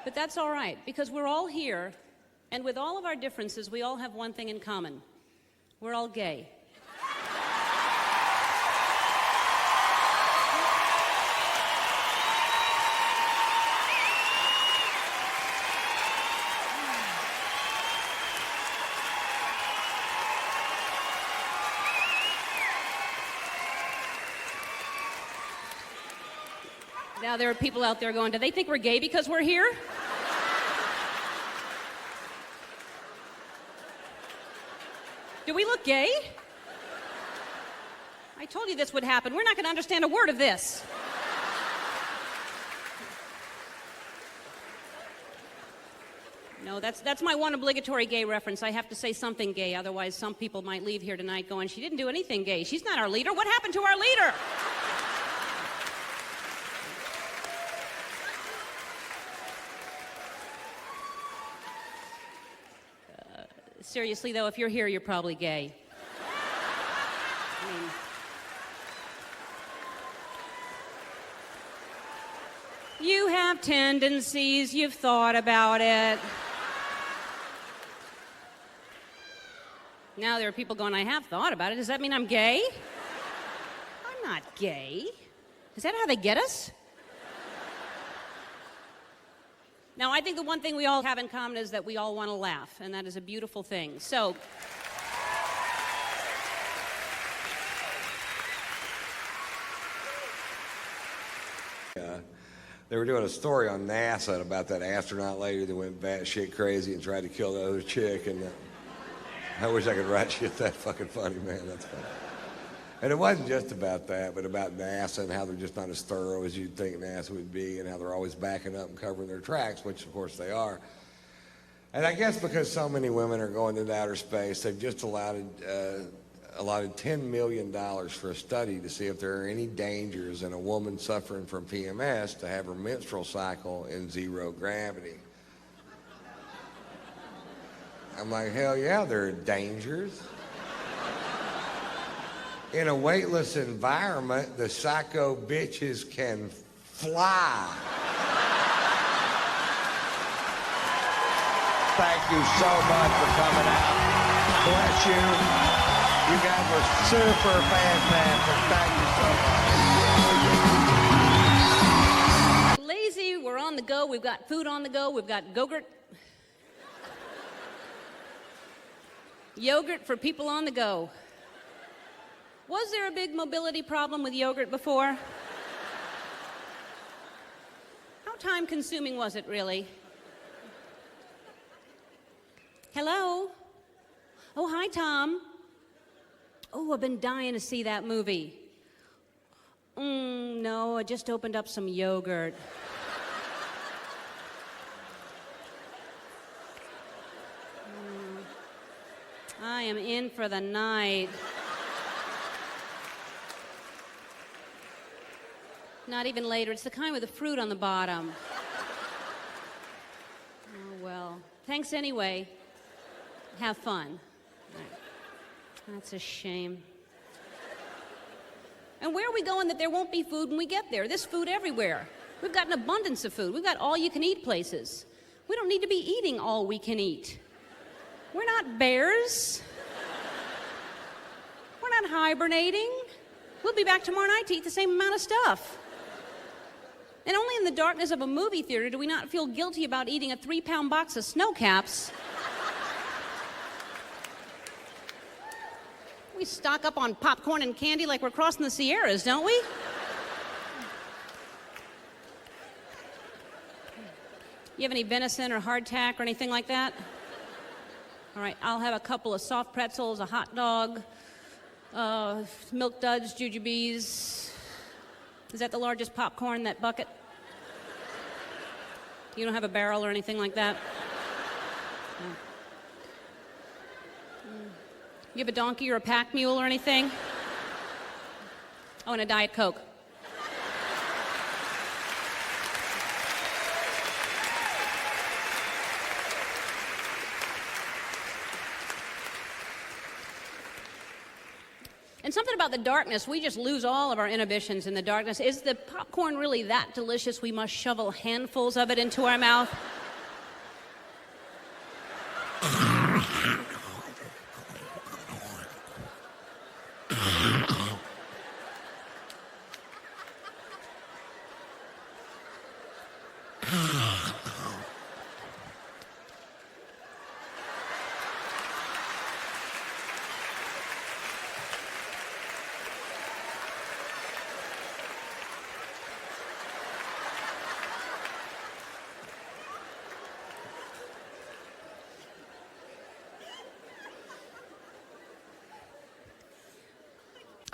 But that's all right, because we're all here, and with all of our differences, we all have one thing in common. We're all gay. Now there are people out there going, do they think we're gay because we're here? Do we look gay? I told you this would happen. We're not going to understand a word of this. No, that's my one obligatory gay reference. I have to say something gay, otherwise some people might leave here tonight going, she didn't do anything gay. She's not our leader. What happened to our leader? Seriously, though, if you're here, you're probably gay. I mean, you have tendencies, you've thought about it. Now there are people going, I have thought about it. Does that mean I'm gay? I'm not gay. Is that how they get us? Now, I think the one thing we all have in common is that we all want to laugh, and that is a beautiful thing. So, they were doing a story on NASA about that astronaut lady that went batshit crazy and tried to kill the other chick, and I wish I could write shit that fucking funny, man. That's funny. And it wasn't just about that, but about NASA and how they're just not as thorough as you'd think NASA would be, and how they're always backing up and covering their tracks, which of course they are. And I guess because so many women are going into outer space, they've just allotted $10 million for a study to see if there are any dangers in a woman suffering from PMS to have her menstrual cycle in zero gravity. I'm like, hell yeah, there are dangers. In a weightless environment, the psycho bitches can fly. Thank you so much for coming out. Bless you. You guys were super fantastic. Thank you so much. lazy, we're on the go, we've got food on the go, we've got Go-Gurt. Yogurt for people on the go. Was there a big mobility problem with yogurt before? How time-consuming was it, really? Hello? Oh, hi, Tom. Oh, I've been dying to see that movie. No, I just opened up some yogurt. I am in for the night. Not even later. It's the kind with the fruit on the bottom. Oh, well. Thanks anyway. Have fun. Right. That's a shame. And where are we going that there won't be food when we get there? There's food everywhere. We've got an abundance of food. We've got all-you-can-eat places. We don't need to be eating all we can eat. We're not bears. We're not hibernating. We'll be back tomorrow night to eat the same amount of stuff. And only in the darkness of a movie theater do we not feel guilty about eating a 3-pound box of snow caps. We stock up on popcorn and candy like we're crossing the Sierras, don't we? You have any venison or hardtack or anything like that? All right, I'll have a couple of soft pretzels, a hot dog, Milk Duds, Jujubes. Is that the largest popcorn in that bucket? You don't have a barrel or anything like that? No. You have a donkey or a pack mule or anything? Oh, and a Diet Coke. And something about the darkness, we just lose all of our inhibitions in the darkness. Is the popcorn really that delicious we must shovel handfuls of it into our mouth?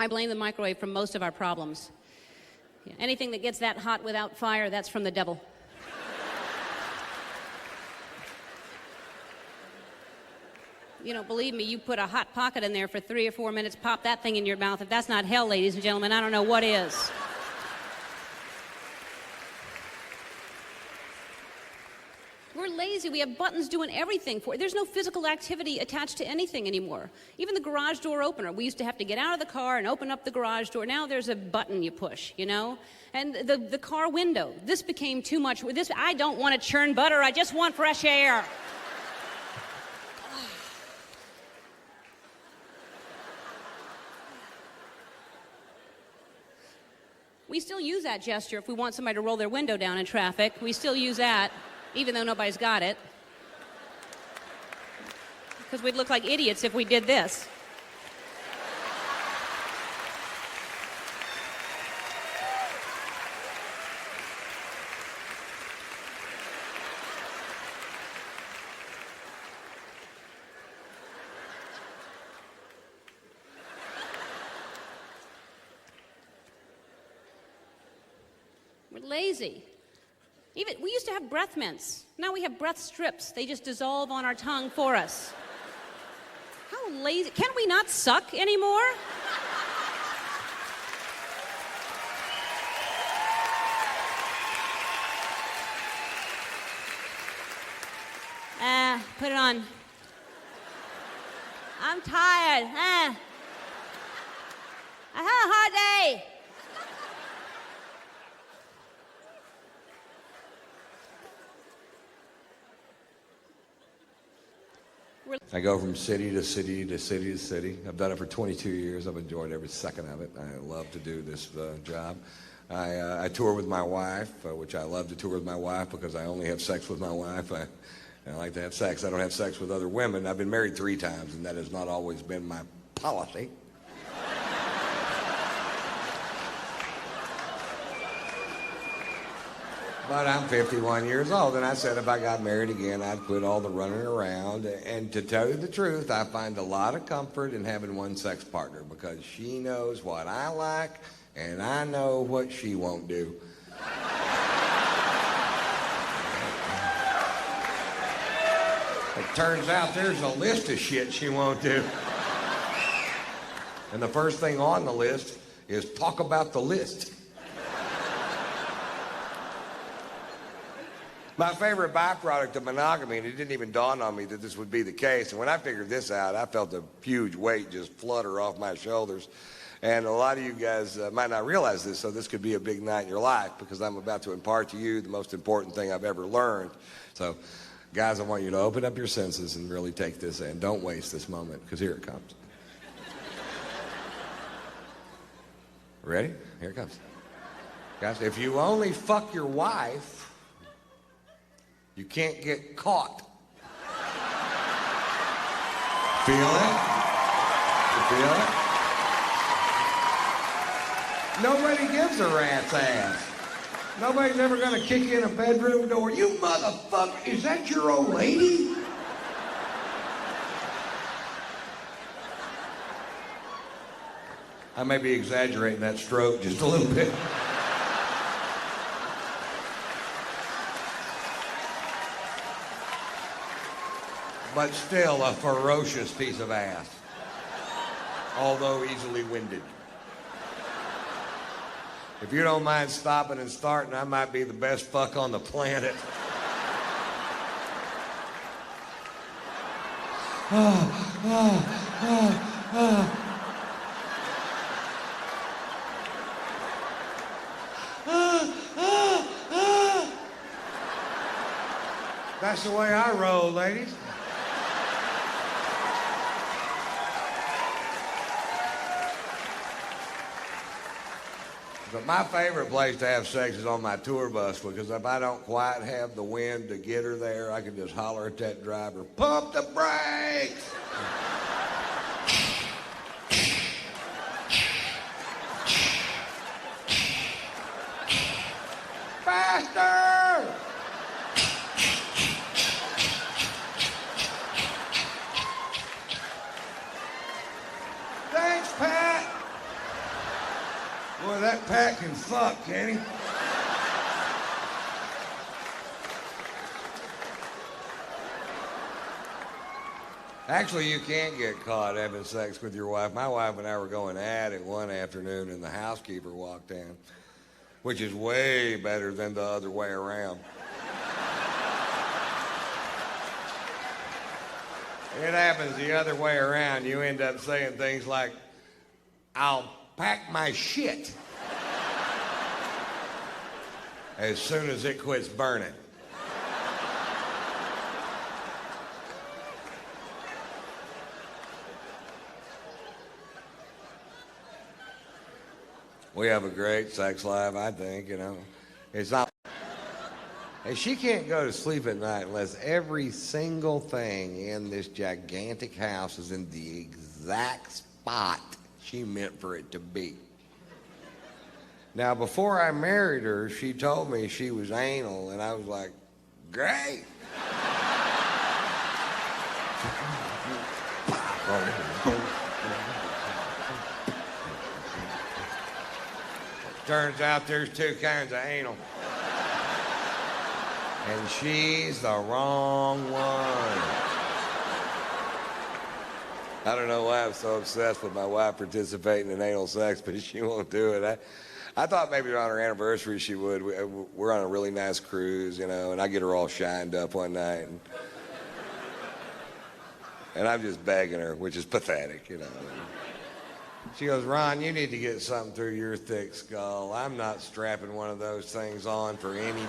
I blame the microwave for most of our problems. Yeah, anything that gets that hot without fire, that's from the devil. You know, believe me, you put a hot pocket in there for 3 or 4 minutes, pop that thing in your mouth. If that's not hell, ladies and gentlemen, I don't know what is. We're lazy. We have buttons doing everything for it. There's no physical activity attached to anything anymore. Even the garage door opener. We used to have to get out of the car and open up the garage door. Now there's a button you push, you know? And the car window. This became too much. I don't want to churn butter. I just want fresh air. We still use that gesture if we want somebody to roll their window down in traffic. We still use that, even though nobody's got it. Because we'd look like idiots if we did this. We're lazy. Even we used to have breath mints. Now we have breath strips. They just dissolve on our tongue for us. How lazy. Can we not suck anymore? Put it on. I'm tired. I had a hard day. I go from city to city to city to city. I've done it for 22 years. I've enjoyed every second of it. I love to do this job. I tour with my wife, which I love to tour with my wife because I only have sex with my wife. I like to have sex. I don't have sex with other women. I've been married 3 times, and that has not always been my policy. But I'm 51 years old, and I said if I got married again, I'd quit all the running around. And to tell you the truth, I find a lot of comfort in having one sex partner because she knows what I like, and I know what she won't do. It turns out there's a list of shit she won't do. And the first thing on the list is talk about the list. My favorite byproduct of monogamy, and it didn't even dawn on me that this would be the case, and when I figured this out, I felt a huge weight just flutter off my shoulders. And a lot of you guys might not realize this, so this could be a big night in your life because I'm about to impart to you the most important thing I've ever learned. So, guys, I want you to open up your senses and really take this in. Don't waste this moment, because here it comes. Ready? Here it comes. Guys, if you only fuck your wife, you can't get caught. Feel it? You feel it? Nobody gives a rat's ass. Nobody's ever going to kick you in a bedroom door. You motherfucker, is that your old lady? I may be exaggerating that stroke just a little bit. But still a ferocious piece of ass, although easily winded. If you don't mind stopping and starting, I might be the best fuck on the planet. That's the way I roll, ladies. But my favorite place to have sex is on my tour bus because if I don't quite have the wind to get her there, I can just holler at that driver, pump the brakes! Faster! Thanks, Pat! fuck, Kenny. Actually, you can't get caught having sex with your wife. My wife and I were going at it one afternoon, and the housekeeper walked in, which is way better than the other way around. It happens the other way around. You end up saying things like, I'll pack my shit as soon as it quits burning. We have a great sex life, I think, you know. It's not... And she can't go to sleep at night unless every single thing in this gigantic house is in the exact spot she meant for it to be. Now, before I married her, she told me she was anal, and I was like, great. Turns out there's two kinds of anal. And she's the wrong one. I don't know why I'm so obsessed with my wife participating in anal sex, but she won't do it. I thought maybe on her anniversary she would. We're on a really nice cruise, you know, and I get her all shined up one night. And I'm just begging her, which is pathetic, you know. She goes, Ron, you need to get something through your thick skull. I'm not strapping one of those things on for anybody.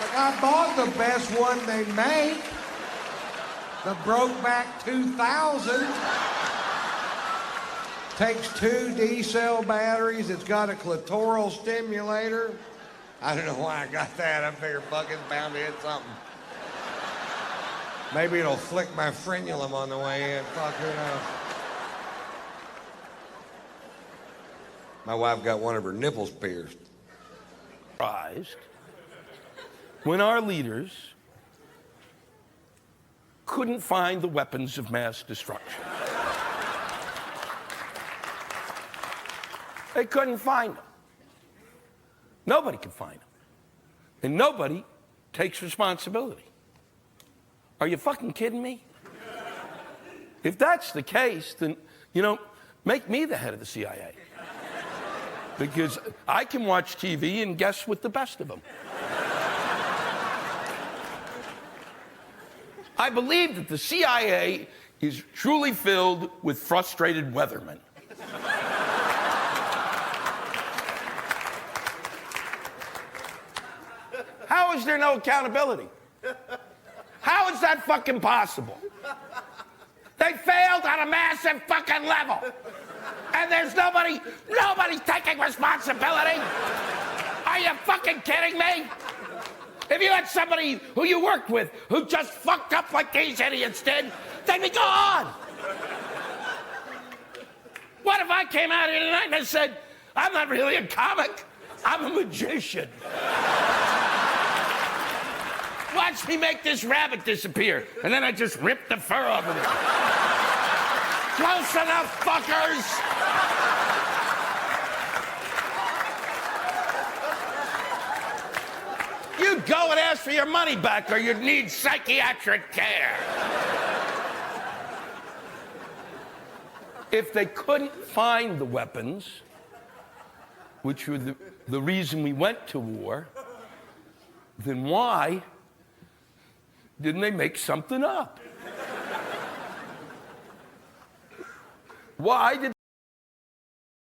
Like, I bought the best one they make. The Brokeback 2000. Takes 2 D-cell batteries. It's got a clitoral stimulator. I don't know why I got that. I figured fuck, it's bound to hit something. Maybe it'll flick my frenulum on the way in. Fuck, who knows? My wife got one of her nipples pierced. Surprised when our leaders couldn't find the weapons of mass destruction. They couldn't find them. Nobody can find them. And nobody takes responsibility. Are you fucking kidding me? If that's the case, then, you know, make me the head of the CIA. Because I can watch TV and guess with the best of them. I believe that the CIA is truly filled with frustrated weathermen. How is there no accountability? How is that fucking possible? They failed on a massive fucking level. And there's nobody's taking responsibility. Are you fucking kidding me? If you had somebody who you worked with who just fucked up like these idiots did, they'd be gone. What if I came out here tonight and I said, I'm not really a comic, I'm a magician. Watch me make this rabbit disappear. And then I just rip the fur off of it. Close enough, fuckers! You'd go and ask for your money back, or you'd need psychiatric care. If they couldn't find the weapons, which were the reason we went to war, then why didn't they make something up? Why did